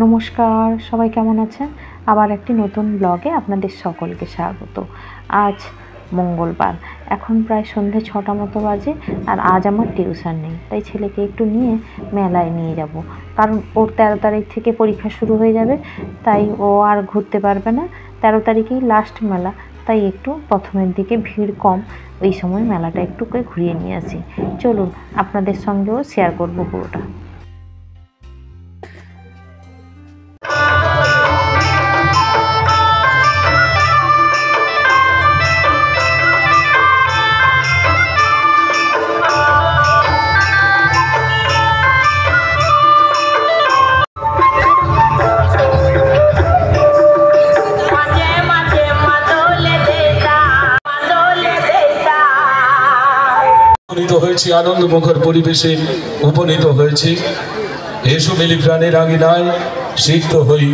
নমস্কার, সবাই কেমন আছেন? আবার একটি নতুন ব্লগে আপনাদের সকলকে স্বাগত। আজ মঙ্গলবার, এখন প্রায় সন্ধে 6টা মতো বাজে। আর আজ আমার টিউশন নেই, তাই ছেলেকে একটু নিয়ে মেলায় নিয়ে যাব। কারণ ওর 13 তারিখ থেকে পরীক্ষা শুরু হয়ে যাবে, তাই ও আর ঘুরতে পারবে না। 13 তারিখেই লাস্ট মেলা, তাই একটু প্রথমের দিকে ভিড় কম, ওই সময় মেলাটা একটু ঘুরিয়ে নিয়ে আসি। চলুন, আপনাদের সঙ্গেও শেয়ার করব পুরোটা। হয়েছি আনন্দমুখর পরিবেশে উপনীত হয়েছি। এসো মিলি প্রাণের আঙিনায় সিদ্ধ হই।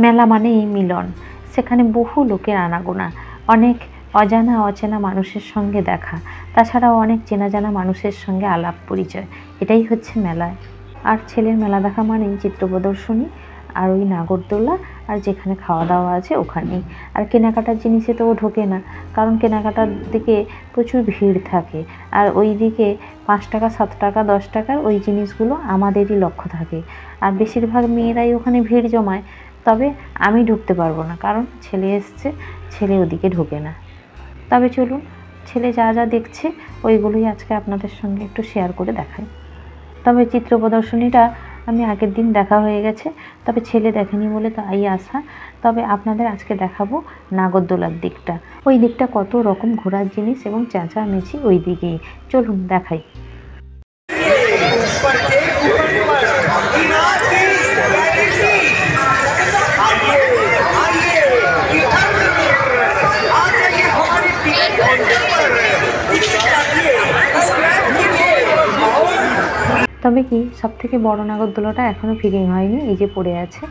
মেলা মানেই মিলন, সেখানে বহু লোকের আনাগোনা, অনেক অজানা অচেনা মানুষের সঙ্গে দেখা, তাছাড়াও অনেক চেনা জানা মানুষের সঙ্গে আলাপ পরিচয়। এটাই হচ্ছে মেলায়। আর ছেলের মেলা দেখা মানেই চিত্র প্রদর্শনী, আর ওই নাগরদোলা, আর যেখানে খাওয়া দাওয়া আছে ওখানেই। আর কেনাকাটার জিনিসে তো ও ঢোকে না, কারণ কেনাকাটার দিকে প্রচুর ভিড় থাকে। আর ওই দিকে 5 টাকা 7 টাকা 10 টাকার ওই জিনিসগুলো আমাদেরই লক্ষ্য থাকে। আর বেশিরভাগ মেয়েরাই ওখানে ভিড় জমায়। তবে আমি ঢুকতে পারবো না, কারণ ছেলে এসছে, ছেলে ওদিকে ঢোকে না। তবে চলুন, ছেলে যা যা দেখছে ওইগুলোই আজকে আপনাদের সঙ্গে একটু শেয়ার করে দেখাই। তবে চিত্র প্রদর্শনীটা আমি আগের দিন দেখা হয়ে গেছে, তবে ছেলে দেখেনি বলে তাই আসা। তবে আপনাদের আজকে দেখাবো নাগরদোলার দিকটা। ওই দিকটা কত রকম ঘোরার জিনিস এবং চেঁচামেচি ওই দিকেই। চলুন দেখাই। তবে কি, সবথেকে বড় নাগরদোলাটা এখনও ফিটিং হয়নি, এই যে পড়ে আছে।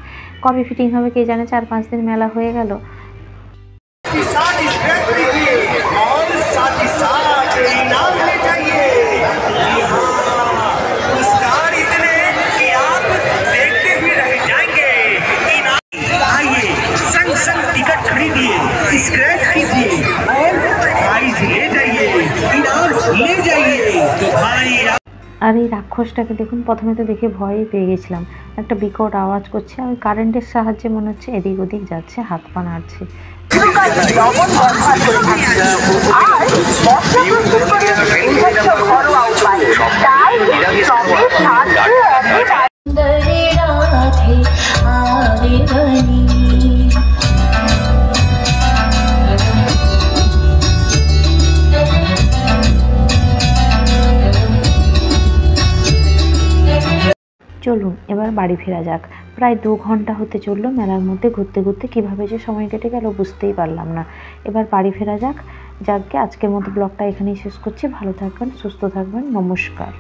কবে ফিটিং হবে কে জানে, 4-5 দিন মেলা হয়ে গেল। আর এই রাক্ষসটাকে দেখুন, প্রথমে তো দেখে ভয়ই পেয়ে গেছিলাম। একটা বিকট আওয়াজ করছে, আর কারেন্টের সাহায্যে মনে হচ্ছে এদিক ওদিক যাচ্ছে, হাত পা নাড়ছে। চলুন এবার বাড়ি ফেরা যাক। প্রায় 2 ঘন্টা হতে চললো মেলার মধ্যে ঘুরতে ঘুরতে, কীভাবে যে সময় কেটে গেল বুঝতেই পারলাম না। এবার বাড়ি ফেরা যাক। যাকে আজকের মতো ব্লগটা এখানেই শেষ করছি। ভালো থাকবেন, সুস্থ থাকবেন, নমস্কার।